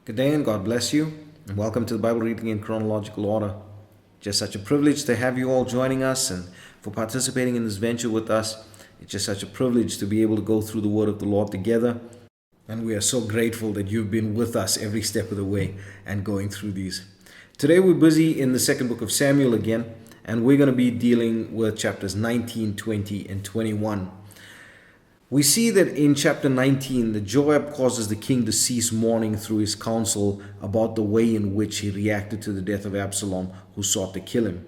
Good day and God bless you. And welcome to the Bible reading in chronological order. Just such a privilege to have you all joining us and for participating in this venture with us. It's just such a privilege to be able to go through the Word of the Lord together. And we are so grateful that you've been with us every step of the way and going through these. Today we're busy in the second book of Samuel again, and we're going to be dealing with chapters 19, 20, and 21. We see that in chapter 19 that Joab causes the king to cease mourning through his counsel about the way in which he reacted to the death of Absalom, who sought to kill him.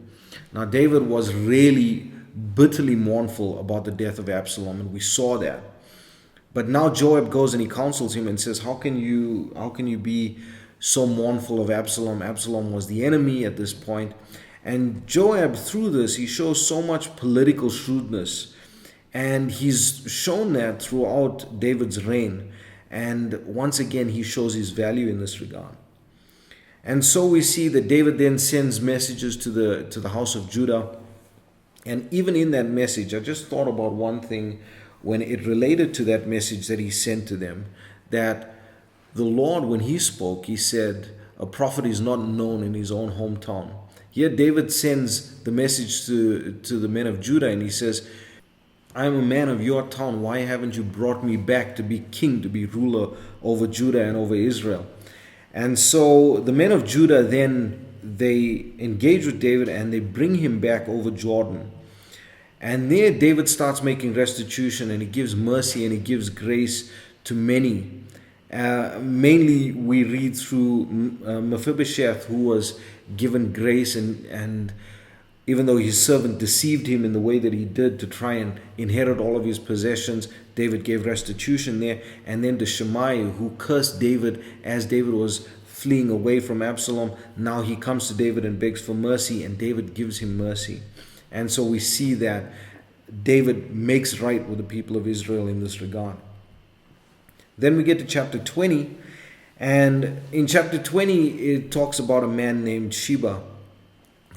Now David was really bitterly mournful about the death of Absalom, and we saw that. But now Joab goes and he counsels him and says, how can you be so mournful of Absalom? Absalom was the enemy at this point. And Joab, through this, he shows so much political shrewdness. And he's shown that throughout David's reign. And once again, he shows his value in this regard. And so we see that David then sends messages to the house of Judah. And even in that message, I just thought about one thing when it related to that message that he sent to them, that the Lord, when he spoke, he said, a prophet is not known in his own hometown. Here David sends the message to the men of Judah, and he says, I am a man of your town. Why haven't you brought me back to be king, to be ruler over Judah and over Israel? And so the men of Judah then, they engage with David and they bring him back over Jordan. And there David starts making restitution, and he gives mercy and he gives grace to many. Mainly we read through Mephibosheth, who was given grace, and even though his servant deceived him in the way that he did to try and inherit all of his possessions, David gave restitution there. And then to Shimei, who cursed David as David was fleeing away from Absalom, now he comes to David and begs for mercy, and David gives him mercy. And so we see that David makes right with the people of Israel in this regard. Then we get to chapter 20, and in chapter 20 it talks about a man named Sheba,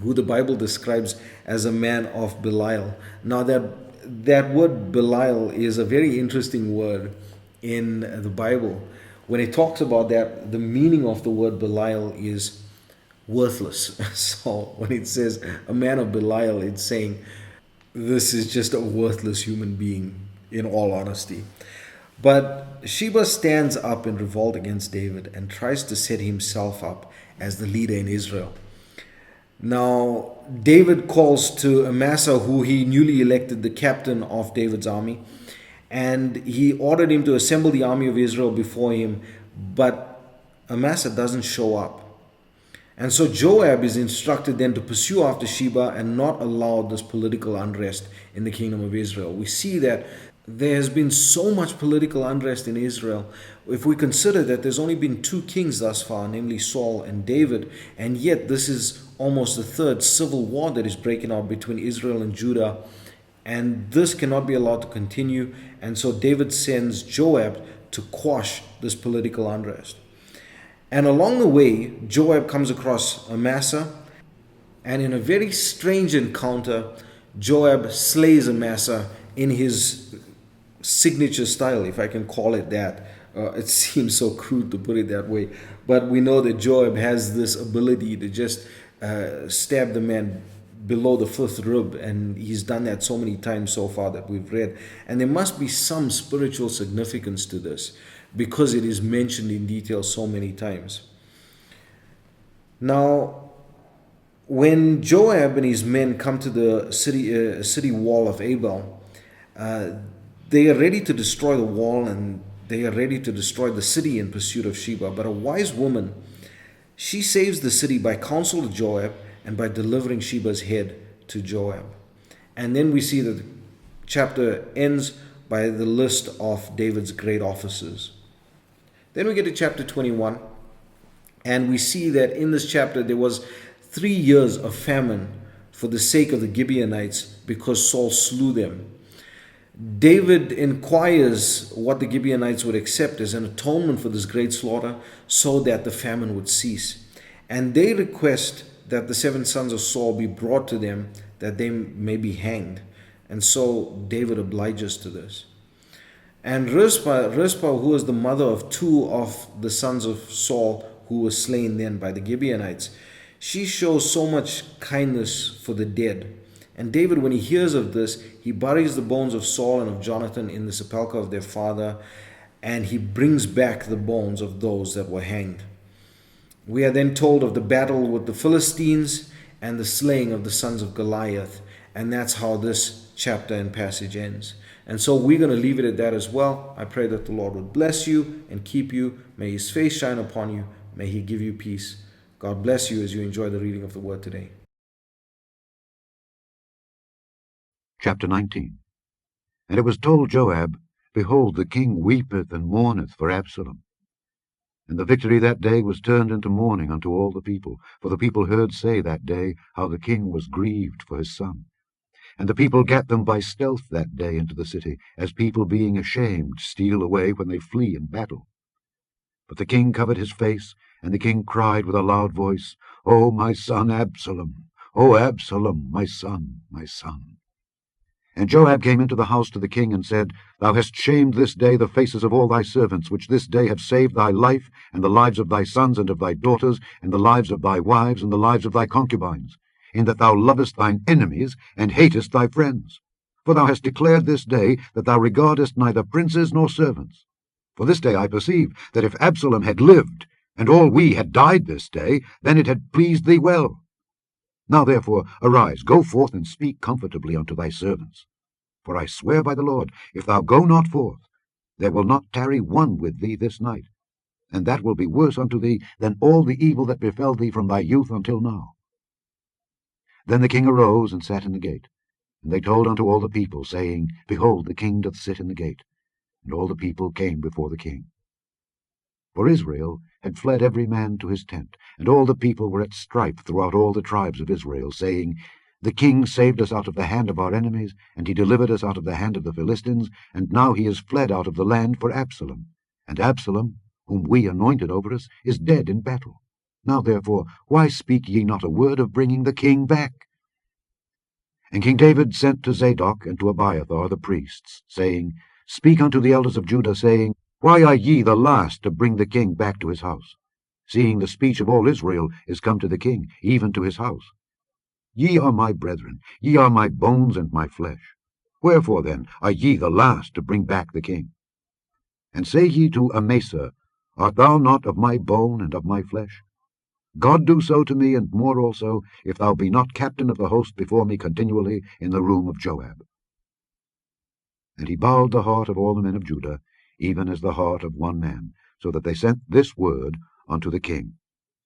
who the Bible describes as a man of Belial. Now that word Belial is a very interesting word in the Bible. When it talks about that, the meaning of the word Belial is worthless. So when it says a man of Belial, it's saying this is just a worthless human being, in all honesty. But Sheba stands up in revolt against David and tries to set himself up as the leader in Israel. Now, David calls to Amasa, who he newly elected the captain of David's army, and he ordered him to assemble the army of Israel before him, but Amasa doesn't show up. And so Joab is instructed then to pursue after Sheba and not allow this political unrest in the kingdom of Israel. We see that there has been so much political unrest in Israel. If we consider that there's only been two kings thus far, namely Saul and David, and yet this is almost the third civil war that is breaking out between Israel and Judah, and this cannot be allowed to continue. And so David sends Joab to quash this political unrest. And along the way, Joab comes across Amasa, and in a very strange encounter, Joab slays Amasa in his signature style, if I can call it that. It seems so crude to put it that way, but we know that Joab has this ability to just stab the man below the fifth rib, and he's done that so many times so far that we've read. And there must be some spiritual significance to this, because it is mentioned in detail so many times. Now, when Joab and his men come to the city wall of Abel, they are ready to destroy the wall, and they are ready to destroy the city in pursuit of Sheba. But a wise woman, she saves the city by counsel to Joab and by delivering Sheba's head to Joab. And then we see that the chapter ends by the list of David's great officers. Then we get to chapter 21, and we see that in this chapter there was 3 years of famine for the sake of the Gibeonites, because Saul slew them. David inquires what the Gibeonites would accept as an atonement for this great slaughter, so that the famine would cease. And they request that the 7 sons of Saul be brought to them, that they may be hanged. And so David obliges to this. And Rizpah, who was the mother of 2 of the sons of Saul, who was slain then by the Gibeonites. She shows so much kindness for the dead. And David, when he hears of this, he buries the bones of Saul and of Jonathan in the sepulchre of their father, and he brings back the bones of those that were hanged. We are then told of the battle with the Philistines and the slaying of the sons of Goliath. And that's how this chapter and passage ends. And so we're going to leave it at that as well. I pray that the Lord would bless you and keep you. May his face shine upon you. May he give you peace. God bless you as you enjoy the reading of the word today. Chapter 19. And it was told Joab, Behold, the king weepeth and mourneth for Absalom. And the victory that day was turned into mourning unto all the people. For the people heard say that day how the king was grieved for his son. And the people gat them by stealth that day into the city, as people being ashamed steal away when they flee in battle. But the king covered his face, and the king cried with a loud voice, O my son Absalom! O Absalom, my son, my son! And Joab came into the house to the king, and said, Thou hast shamed this day the faces of all thy servants, which this day have saved thy life, and the lives of thy sons and of thy daughters, and the lives of thy wives, and the lives of thy concubines, in that thou lovest thine enemies, and hatest thy friends. For thou hast declared this day that thou regardest neither princes nor servants. For this day I perceive that if Absalom had lived, and all we had died this day, then it had pleased thee well. Now therefore arise, go forth, and speak comfortably unto thy servants. For I swear by the Lord, if thou go not forth, there will not tarry one with thee this night, and that will be worse unto thee than all the evil that befell thee from thy youth until now. Then the king arose and sat in the gate. And they told unto all the people, saying, Behold, the king doth sit in the gate. And all the people came before the king. For Israel had fled every man to his tent, and all the people were at strife throughout all the tribes of Israel, saying, The king saved us out of the hand of our enemies, and he delivered us out of the hand of the Philistines, and now he is fled out of the land for Absalom. And Absalom, whom we anointed over us, is dead in battle. Now therefore, why speak ye not a word of bringing the king back? And King David sent to Zadok and to Abiathar the priests, saying, Speak unto the elders of Judah, saying, Why are ye the last to bring the king back to his house, seeing the speech of all Israel is come to the king, even to his house? Ye are my brethren, ye are my bones and my flesh. Wherefore then are ye the last to bring back the king? And say ye to Amasa, Art thou not of my bone and of my flesh? God do so to me, and more also, if thou be not captain of the host before me continually in the room of Joab. And he bowed the heart of all the men of Judah, even as the heart of one man, so that they sent this word unto the king,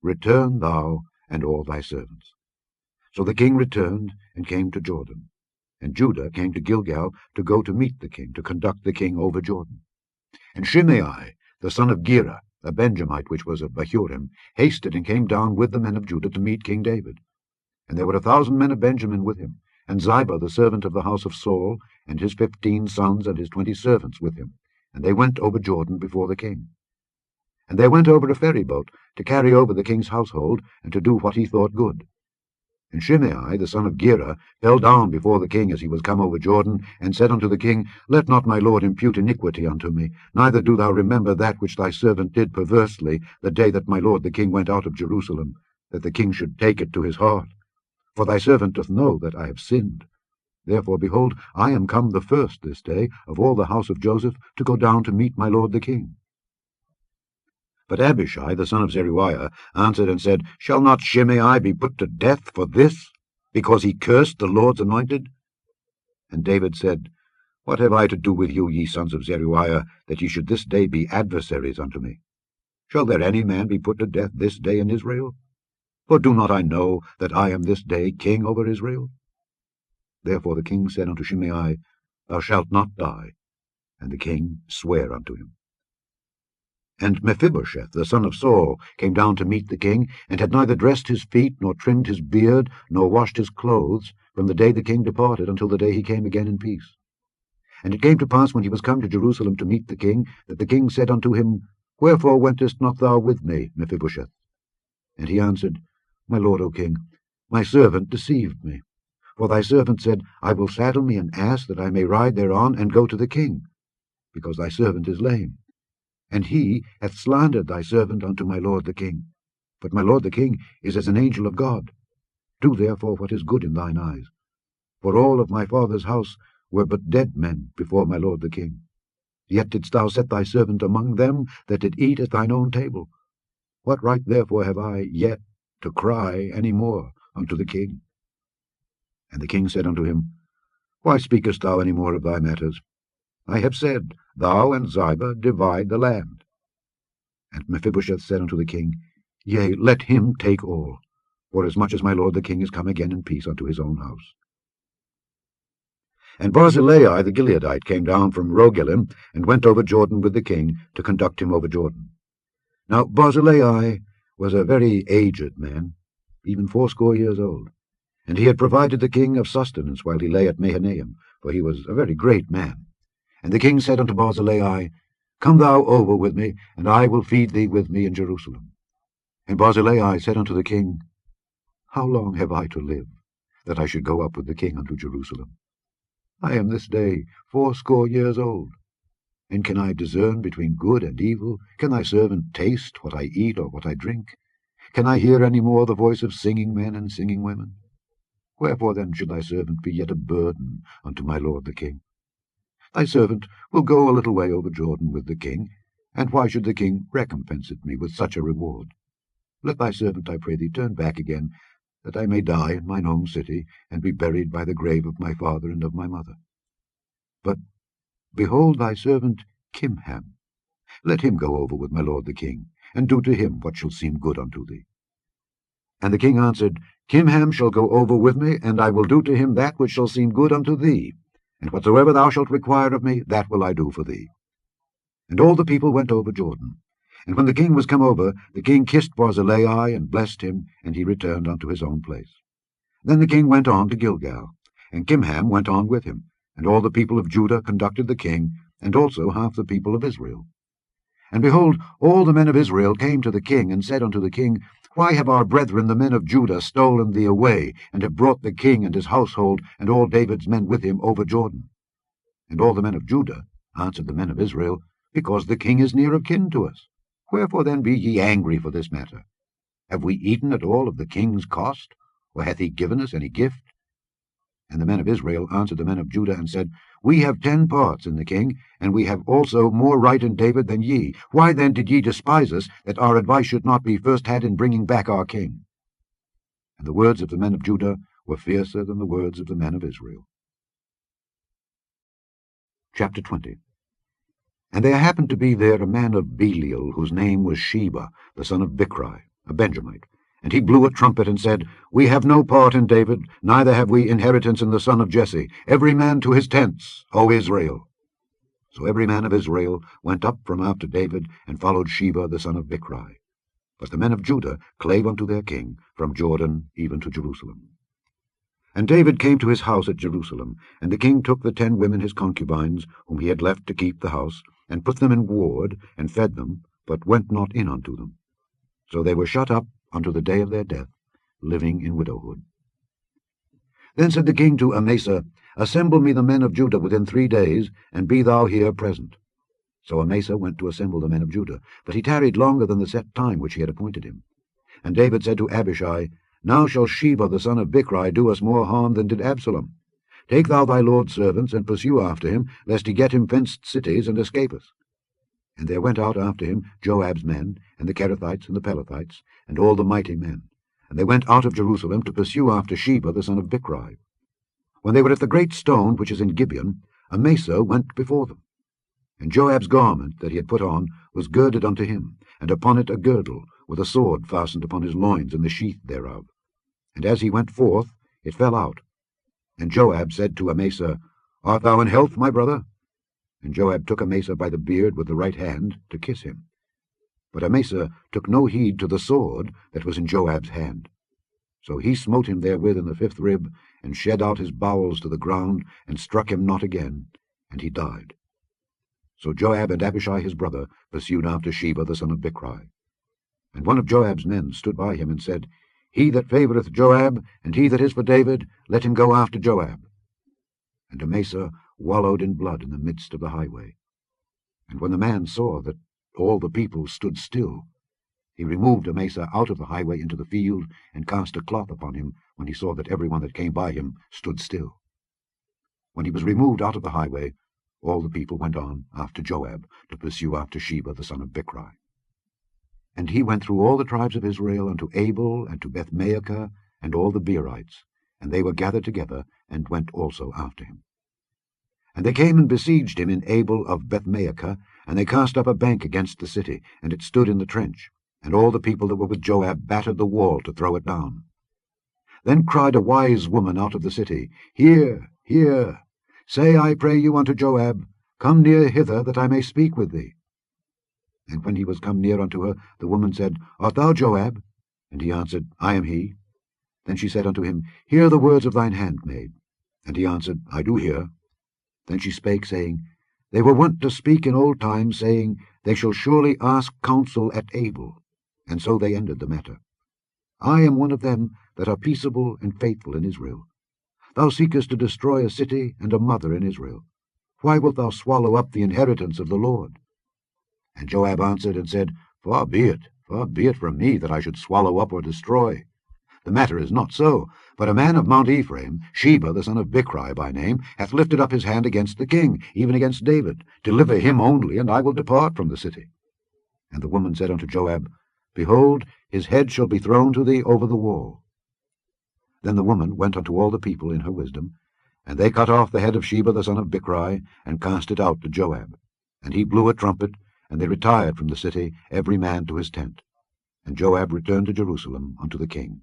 Return thou and all thy servants. So the king returned and came to Jordan. And Judah came to Gilgal to go to meet the king, to conduct the king over Jordan. And Shimei, the son of Gera, a Benjamite which was of Bahurim, hasted and came down with the men of Judah to meet King David. And there were 1,000 men of Benjamin with him, and Ziba the servant of the house of Saul, and his 15 sons and his 20 servants with him. And they went over Jordan before the king. And they went over a ferry boat to carry over the king's household, and to do what he thought good. And Shimei, the son of Gera, fell down before the king as he was come over Jordan, and said unto the king, Let not my lord impute iniquity unto me, neither do thou remember that which thy servant did perversely the day that my lord the king went out of Jerusalem, that the king should take it to his heart. For thy servant doth know that I have sinned. Therefore, behold, I am come the first this day of all the house of Joseph to go down to meet my lord the king. But Abishai, the son of Zeruiah, answered and said, Shall not Shimei be put to death for this, because he cursed the Lord's anointed? And David said, What have I to do with you, ye sons of Zeruiah, that ye should this day be adversaries unto me? Shall there any man be put to death this day in Israel? For do not I know that I am this day king over Israel? Therefore the king said unto Shimei, Thou shalt not die. And the king sware unto him. And Mephibosheth, the son of Saul, came down to meet the king, and had neither dressed his feet, nor trimmed his beard, nor washed his clothes, from the day the king departed until the day he came again in peace. And it came to pass, when he was come to Jerusalem to meet the king, that the king said unto him, Wherefore wentest not thou with me, Mephibosheth? And he answered, My lord, O king, my servant deceived me. For thy servant said, I will saddle me an ass, that I may ride thereon, and go to the king, because thy servant is lame. and he hath slandered thy servant unto my lord the king. But my lord the king is as an angel of God. Do therefore what is good in thine eyes. For all of my father's house were but dead men before my lord the king. Yet didst thou set thy servant among them that did eat at thine own table. What right therefore have I yet to cry any more unto the king? And the king said unto him, Why speakest thou any more of thy matters? I have said, Thou and Ziba divide the land. And Mephibosheth said unto the king, Yea, let him take all, forasmuch as my lord the king is come again in peace unto his own house. And Barzillai the Gileadite came down from Rogelim, and went over Jordan with the king, to conduct him over Jordan. Now Barzillai was a very aged man, even 80 years old, and he had provided the king of sustenance while he lay at Mahanaim, for he was a very great man. And the king said unto Barzillai, Come thou over with me, and I will feed thee with me in Jerusalem. And Barzillai said unto the king, How long have I to live, that I should go up with the king unto Jerusalem? I am this day 80 years old. And can I discern between good and evil? Can thy servant taste what I eat or what I drink? Can I hear any more the voice of singing men and singing women? Wherefore then should thy servant be yet a burden unto my lord the king? Thy servant will go a little way over Jordan with the king, and why should the king recompense me with such a reward? Let thy servant, I pray thee, turn back again, that I may die in mine own city, and be buried by the grave of my father and of my mother. But behold thy servant Kimham. Let him go over with my lord the king, and do to him what shall seem good unto thee. And the king answered, Kimham shall go over with me, and I will do to him that which shall seem good unto thee, and whatsoever thou shalt require of me, that will I do for thee. And all the people went over Jordan. And when the king was come over, the king kissed Barzillai, and blessed him, and he returned unto his own place. Then the king went on to Gilgal, and Kimham went on with him, and all the people of Judah conducted the king, and also half the people of Israel. And behold, all the men of Israel came to the king, and said unto the king, Why have our brethren the men of Judah stolen thee away, and have brought the king and his household, and all David's men with him, over Jordan? And all the men of Judah answered the men of Israel, Because the king is near of kin to us. Wherefore then be ye angry for this matter? Have we eaten at all of the king's cost, or hath he given us any gift? And the men of Israel answered the men of Judah, and said, We have 10 parts in the king, and we have also more right in David than ye. Why then did ye despise us, that our advice should not be first had in bringing back our king? And the words of the men of Judah were fiercer than the words of the men of Israel. Chapter 20. And there happened to be there a man of Belial, whose name was Sheba, the son of Bichri, a Benjamite. And he blew a trumpet, and said, We have no part in David, neither have we inheritance in the son of Jesse. Every man to his tents, O Israel. So every man of Israel went up from after David, and followed Sheba the son of Bichri. But the men of Judah clave unto their king, from Jordan even to Jerusalem. And David came to his house at Jerusalem, and the king took the 10 women his concubines, whom he had left to keep the house, and put them in ward, and fed them, but went not in unto them. So they were shut up unto the day of their death, living in widowhood. Then said the king to Amasa, Assemble me the men of Judah within 3 days, and be thou here present. So Amasa went to assemble the men of Judah, but he tarried longer than the set time which he had appointed him. And David said to Abishai, Now shall Sheba the son of Bichri do us more harm than did Absalom. Take thou thy lord's servants, and pursue after him, lest he get him fenced cities, and escape us. And there went out after him Joab's men, and the Kerethites and the Pelethites, and all the mighty men. And they went out of Jerusalem to pursue after Sheba the son of Bichri. When they were at the great stone which is in Gibeon, Amasa went before them. And Joab's garment that he had put on was girded unto him, and upon it a girdle, with a sword fastened upon his loins in the sheath thereof. And as he went forth, it fell out. And Joab said to Amasa, Art thou in health, my brother? And Joab took Amasa by the beard with the right hand, to kiss him. But Amasa took no heed to the sword that was in Joab's hand. So he smote him therewith in the 5th rib, and shed out his bowels to the ground, and struck him not again, and he died. So Joab and Abishai his brother pursued after Sheba the son of Bichri. And one of Joab's men stood by him, and said, He that favoureth Joab, and he that is for David, let him go after Joab. And Amasa wallowed in blood in the midst of the highway. And when the man saw that all the people stood still. He removed Amasa out of the highway into the field, and cast a cloth upon him, when he saw that every one that came by him stood still. When he was removed out of the highway, all the people went on after Joab, to pursue after Sheba the son of Bichri. And he went through all the tribes of Israel unto Abel, and to Bethmaachah, and all the Beerites, and they were gathered together, and went also after him. And they came and besieged him in Abel of Bethmaachah, and they cast up a bank against the city, and it stood in the trench, and all the people that were with Joab battered the wall to throw it down. Then cried a wise woman out of the city, Hear, hear! Say, I pray you, unto Joab, Come near hither, that I may speak with thee. And when he was come near unto her, the woman said, Art thou Joab? And he answered, I am he. Then she said unto him, Hear the words of thine handmaid. And he answered, I do hear. Then she spake, saying, They were wont to speak in old times, saying, They shall surely ask counsel at Abel. And so they ended the matter. I am one of them that are peaceable and faithful in Israel. Thou seekest to destroy a city and a mother in Israel. Why wilt thou swallow up the inheritance of the Lord? And Joab answered and said, far be it from me that I should swallow up or destroy. The matter is not so, but a man of Mount Ephraim, Sheba the son of Bichri by name, hath lifted up his hand against the king, even against David. Deliver him only, and I will depart from the city. And the woman said unto Joab, Behold, his head shall be thrown to thee over the wall. Then the woman went unto all the people in her wisdom, and they cut off the head of Sheba the son of Bichri, and cast it out to Joab. And he blew a trumpet, and they retired from the city, every man to his tent. And Joab returned to Jerusalem unto the king.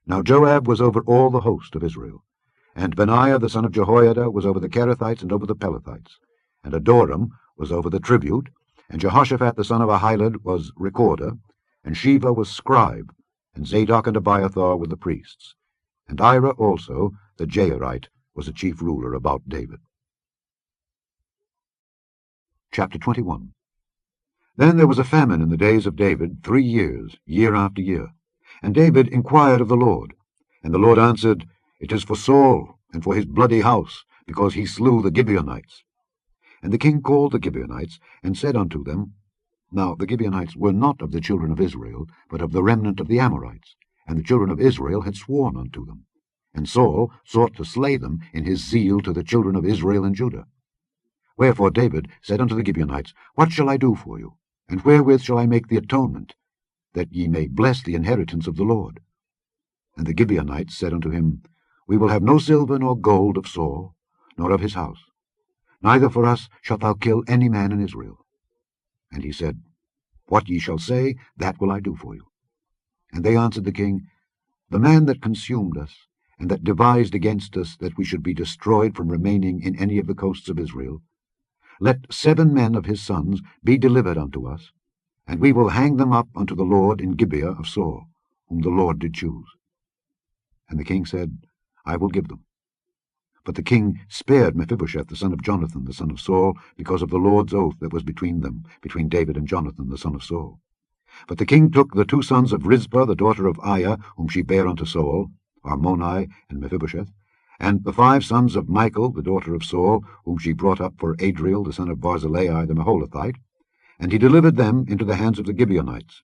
Now Joab was over all the host of Israel, and Benaiah the son of Jehoiada was over the Kerethites and over the Pelethites, and Adoram was over the tribute, and Jehoshaphat the son of Ahilud was recorder, and Sheva was scribe, and Zadok and Abiathar were the priests, and Ira also, the Jairite, was a chief ruler about David. Chapter 21. Then there was a famine in the days of David 3 years, year after year. And David inquired of the Lord. And the Lord answered, It is for Saul, and for his bloody house, because he slew the Gibeonites. And the king called the Gibeonites, and said unto them, Now the Gibeonites were not of the children of Israel, but of the remnant of the Amorites, and the children of Israel had sworn unto them. And Saul sought to slay them in his zeal to the children of Israel and Judah. Wherefore David said unto the Gibeonites, What shall I do for you? And wherewith shall I make the atonement, that ye may bless the inheritance of the Lord? And the Gibeonites said unto him, We will have no silver nor gold of Saul, nor of his house. Neither for us shalt thou kill any man in Israel. And he said, What ye shall say, that will I do for you. And they answered the king, The man that consumed us, and that devised against us that we should be destroyed from remaining in any of the coasts of Israel, let 7 men of his sons be delivered unto us, and we will hang them up unto the Lord in Gibeah of Saul, whom the Lord did choose. And the king said, I will give them. But the king spared Mephibosheth the son of Jonathan the son of Saul, because of the Lord's oath that was between them, between David and Jonathan the son of Saul. But the king took the 2 sons of Rizpah the daughter of Aiah, whom she bare unto Saul, Armoni and Mephibosheth, and the 5 sons of Michal the daughter of Saul, whom she brought up for Adriel the son of Barzillai the Maholathite, and he delivered them into the hands of the Gibeonites,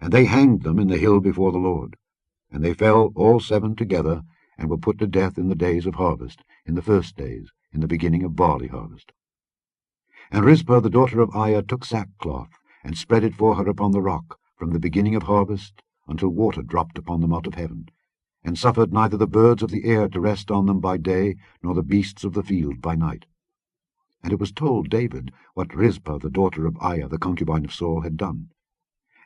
and they hanged them in the hill before the Lord. And they fell all 7 together, and were put to death in the days of harvest, in the first days, in the beginning of barley harvest. And Rizpah the daughter of Aiah took sackcloth, and spread it for her upon the rock, from the beginning of harvest, until water dropped upon them out of heaven, and suffered neither the birds of the air to rest on them by day, nor the beasts of the field by night. And it was told David what Rizpah the daughter of Aiah the concubine of Saul had done.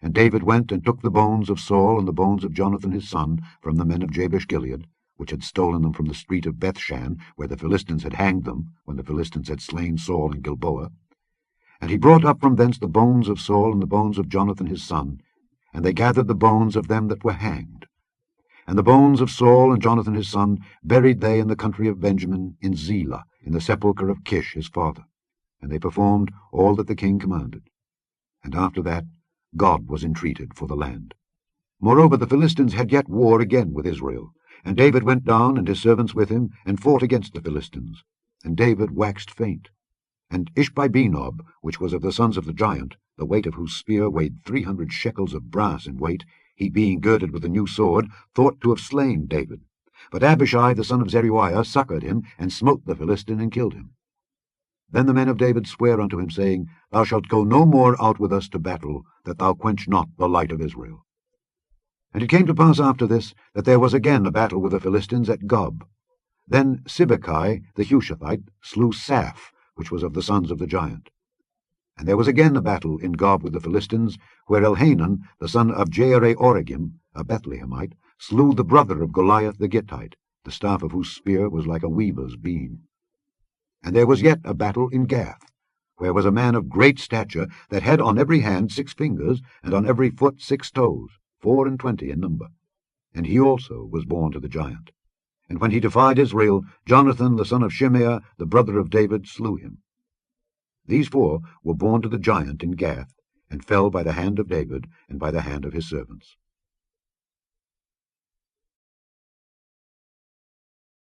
And David went and took the bones of Saul and the bones of Jonathan his son from the men of Jabesh-Gilead, which had stolen them from the street of Bethshan, where the Philistines had hanged them, when the Philistines had slain Saul in Gilboa. And he brought up from thence the bones of Saul and the bones of Jonathan his son, and they gathered the bones of them that were hanged. And the bones of Saul and Jonathan his son buried they in the country of Benjamin, in Zelah, in the sepulchre of Kish his father. And they performed all that the king commanded. And after that God was entreated for the land. Moreover the Philistines had yet war again with Israel. And David went down, and his servants with him, and fought against the Philistines. And David waxed faint. And Ishbi-Benob, which was of the sons of the giant, the weight of whose spear weighed 300 shekels of brass in weight, he being girded with a new sword, thought to have slain David. But Abishai the son of Zeruiah succoured him, and smote the Philistine, and killed him. Then the men of David sware unto him, saying, Thou shalt go no more out with us to battle, that thou quench not the light of Israel. And it came to pass after this, that there was again a battle with the Philistines at Gob. Then Sibbecai the Hushathite slew Saph, which was of the sons of the giant. And there was again a battle in Gob with the Philistines, where Elhanan the son of Jaare-Oregim, a Bethlehemite, slew the brother of Goliath the Gittite, the staff of whose spear was like a weaver's beam. And there was yet a battle in Gath, where was a man of great stature, that had on every hand 6 fingers, and on every foot 6 toes, 24 in number. And he also was born to the giant. And when he defied Israel, Jonathan the son of Shimeah, the brother of David, slew him. These 4 were born to the giant in Gath, and fell by the hand of David, and by the hand of his servants.